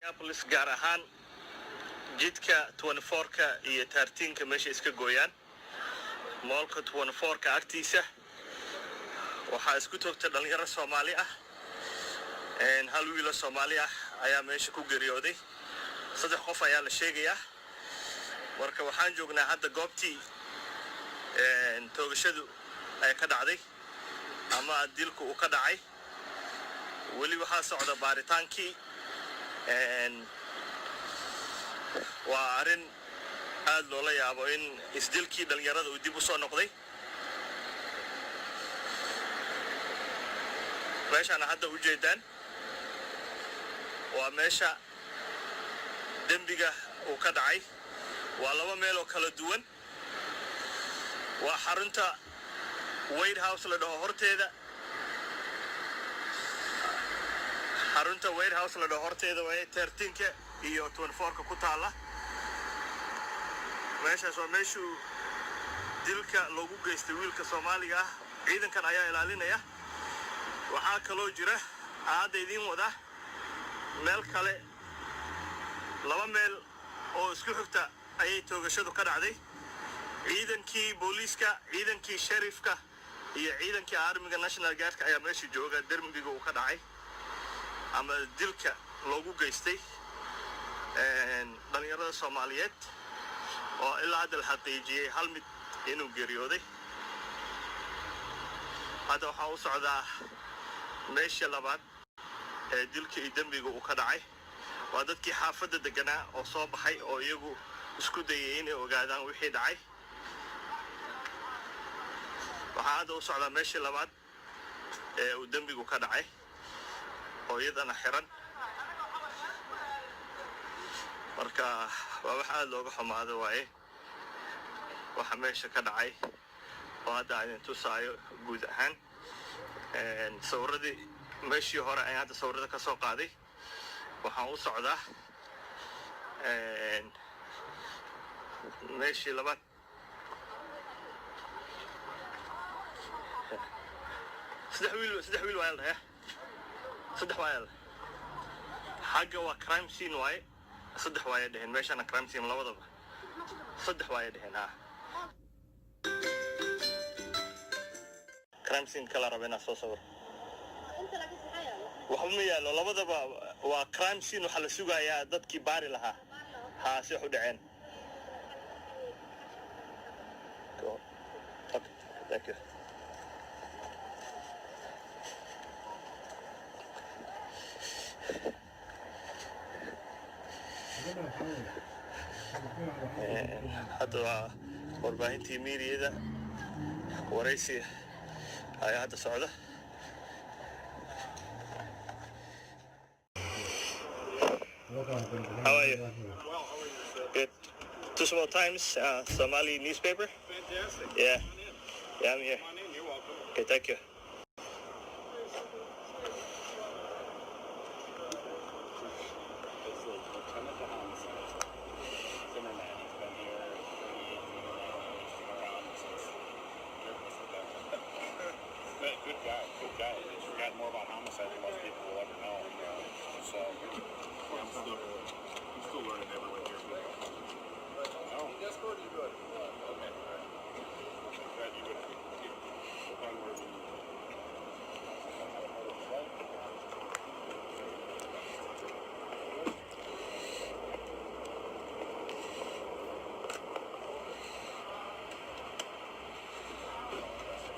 Minneapolis gaar ahaan jidka 24ka iyo 13ka meesha iska gooyaan moolka 24ka agtiisa waxaa isku toogtay dhalinyaro Soomaali ah hal wiil oo Soomaali ah ayaa meesha ku geeriyooday saddex qof ayaa la sheegayaa marka waxaan joognaa hadda goobtii toogashadu ay ka dhacday ama dilku uu ka dhacay wali waxaa socda baaritaankii waa arin aad loola yaabo in isdilkii dhalinyarada uu dib u soo noqday meeshaan hadda u jeedaan waa meesha dembiga uu ka dhacay waa laba meel oo kala duwan waa xarunta White House la dhaho horteeda xarunta White House la dhaho horteeda waa 13ka iyo 24ka ku taala meeshaas waa meeshuu dilka loogu geystay wiilka Soomaaliga ah ciidankan ayaa ilaalinaya waxaa kaloo jira aad idin wada meel kale laba meel oo isku xigta ayay toogashadu ka dhacday ciidankii booliiska ciidankii sheriifka iyo ciidankii armiga National Guard ayaa meesha jooga dermiga uu ka dhacay ama dilka loogu geystay dhalinyarada Soomaaliyeed oo ilaa hadda la xaqiijiyay hal mid inuu geeriyooday hadda waxaa u socdaa meesha labaad ee dilka iyo dembiga uu ka dhacay waa dadkii xaafadda deganaa oo soo baxay oo iyagu isku dayay inay ogaadaan wixii dhacay waxaa hadda u socdaa meesha labaad ee uu dembigu ka dhacay oo iyadana xiran marka waa wax aad looga xumaado waaye waxa meesha ka dhacay oo hadda aan tusaayo guud ahaan sawirradii meeshii hore ayaan hadda sawirrada ka soo qaaday waxaan u socdaa meeshii labaad saddex wiil waa la saddex waa la xagga waa crime scene waaye saddex waa dhaheen meeshana crime scene labadaba saddex waa dhaheen crime scene kala rabena soo sawir waxa ma yaalo labadaba waa crime scene waxa la sugayaa dadkii baari lahaa si wax u dhaceen thank you hadda waa warbaahintii miidiyada waraysi ayaa hadda socda How are you? Good. Cusub Times, Somali newspaper? Fantastic. Yeah. Yeah, I'm here. Come on in. You're welcome. Okay, thank you. Good guy. He's forgotten more about homicide than most people will ever know. So I'm still learning everyone here. No. That's good. You're good. Okay. Glad you would keep on working.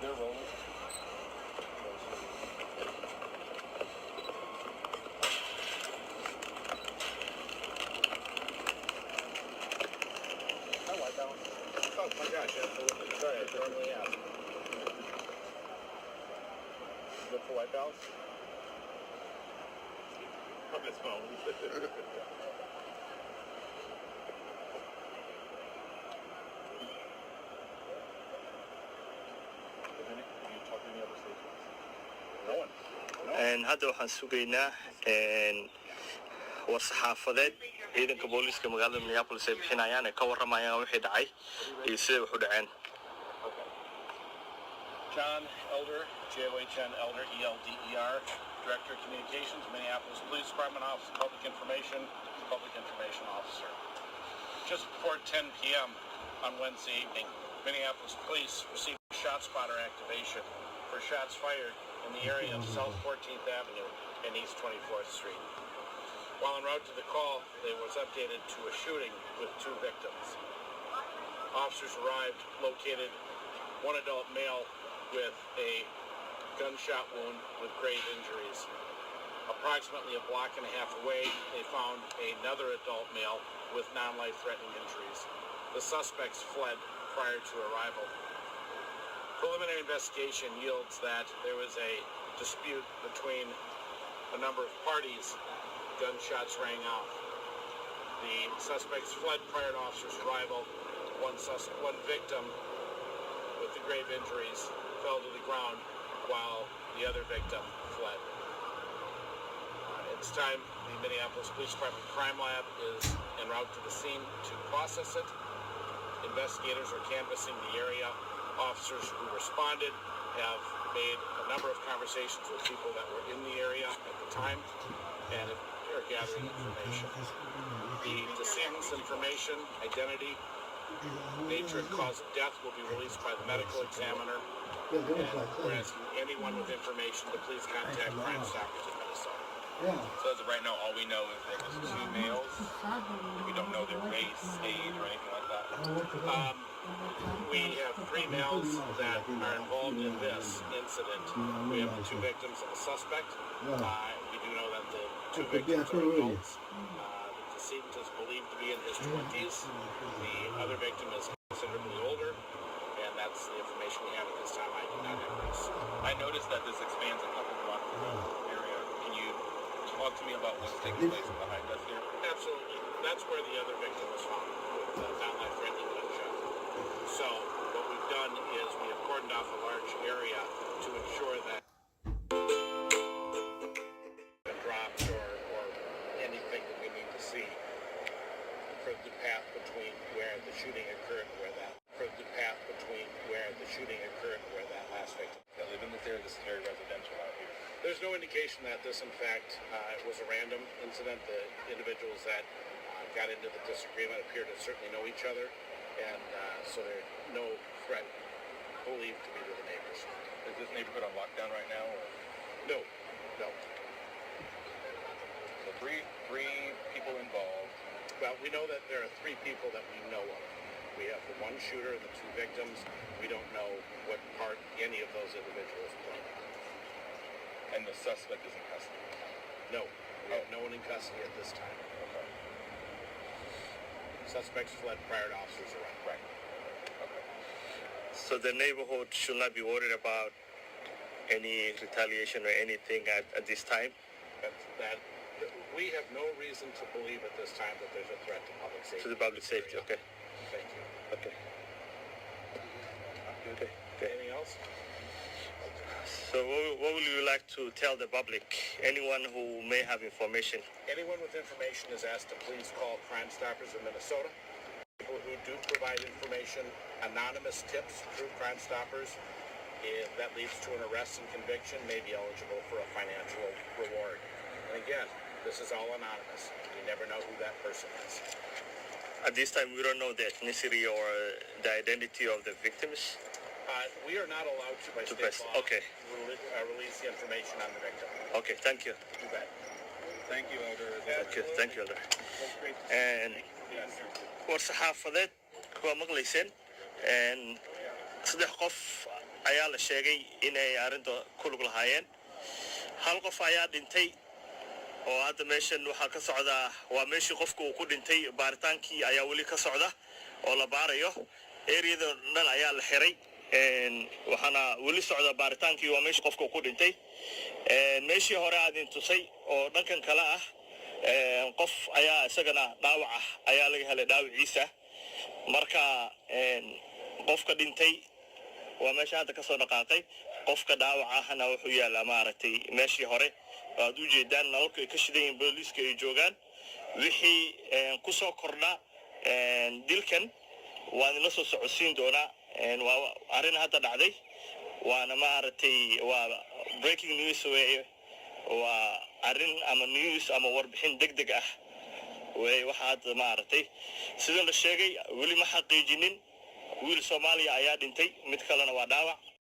They're rolling. Oh my gosh, absolutely. Sorry, I totally am. Look for White House? On his phone. You talk to any other stations? No one. hadda waxaan sugaynaa war-saxaafadeed ciidanka booliiska magaalada Minneapolis ay bixinayaan ka waramayaan wixii dhacay iyo sida wax u dhaceen John Elder, J-O-H-N Elder, E-L-D-E-R, Director of Communications, Minneapolis Police Department Office of Public Information Officer. Just before 10 p.m. on Wednesday evening, Minneapolis Police received a shot spotter activation for shots fired in the area of South 14th Avenue and East 24th Street. While en route to the call, they was updated to a shooting with 2 victims. Officers arrived, located one adult male with a gunshot wound with grave injuries. Approximately a block and a half away, they found another adult male with non-life-threatening injuries. The suspects fled prior to arrival. Preliminary investigation yields that there was a dispute between a number of parties. Gunshots rang out. The suspects fled prior to officers' arrival. One victim with the grave injuries fell to the ground while the other victim fled. At this time, the Minneapolis Police Department Crime Lab is en route to the scene to process it. Investigators are canvassing the area. Officers who responded have made a number of conversations with people that were in the area at the time and are gathering information. The decedent's information, identity, nature and cause of death will be released by the medical examiner, and we're asking anyone with information to please contact Crime Stoppers in Minnesota. So as of right now, all we know is there was 2 males. We don't know their race, age, or anything like that. We have 3 males that are involved in this incident. We have the 2 victims and the suspect. We do know that the 2 victims are adults. The decedent is believed to be in his 20s. The other victim is considerably older, and that's the information we have at this time. I do not have this. I noticed that this expands a couple blocks of the area. Can you talk to me about what's taking place behind us here? Absolutely. That's where the other victim was found with non-life-threatening gunshot. So what we've done is we have cordoned off a large area to ensure that dropped or anything that we need to see for the path between where the shooting occurred and where that last victim. They live in this area. This is very residential out here. There's no indication that this, in fact, was a random incident. The individuals that got into the disagreement appear to certainly know each other, and so there's no threat believed to be to the neighbors. Is this neighborhood on lockdown right now? Or? No. So three people involved. Well, we know that there are 3 people that we know of. We have the 1 shooter and the 2 victims. We don't know what part any of those individuals played. And the suspect is in custody? No. We have no one in custody at this time. Okay. Suspects fled prior to officers' arrival. Right. Okay. So the neighborhood should not be worried about any retaliation or anything at this time? That we have no reason to believe at this time that there's a threat to public safety. To the public safety, okay. Thank you. Okay. Anything else? So what will you like to tell the public? Anyone who may have information? Anyone with information is asked to please call Crime Stoppers of Minnesota. People who do provide information, anonymous tips through Crime Stoppers, if that leads to an arrest and conviction, may be eligible for a financial reward. And again, this is all anonymous. We never know who that person is. At this time, we don't know the ethnicity or the identity of the victims? We are not allowed to, by state law, okay. Release the information on the victim. Okay, thank you. You bet. Thank you, Elder. Thank you, Elder. And war saxaafadeed waa maqlayseen saddex qof ayaa la sheegay inay arrinta ku lug lahaayeen. Hal qof ayaa dhintay oo hadda meeshan waxaa ka socda waa meeshii qofku uu ku dhintay baaritaankii ayaa weli ka socda oo la baarayo. Ereyada dhan ayaa la xiray waxaana weli socda baaritaankii waa meeshii qofku uu ku dhintay. Meeshii hore aad intusay oo dhankan kale ah qof ayaa isagana dhaawac ah ayaa laga helay dhaawiciisa. Marka qofka dhintay waa meesha hadda ka soo dhaqaaqay. Qofka dhaawac ahna wuxuu yaalaa maaragtay meeshii hore aad u jeedaan nalalka ay ka shidayeen booliiska ay joogaan. Wixii ku soo kordha dilkan waan la soo socodsiin doonaa. Waa arrin hadda dhacday waana maaragtay waa breaking news وأرن أما نيوز أما وربحين دق وواحد ما عرفتي سيدنا الشيء ولي ما حقيقيين ويل سوماليا أياد انتي متكلنا وداوع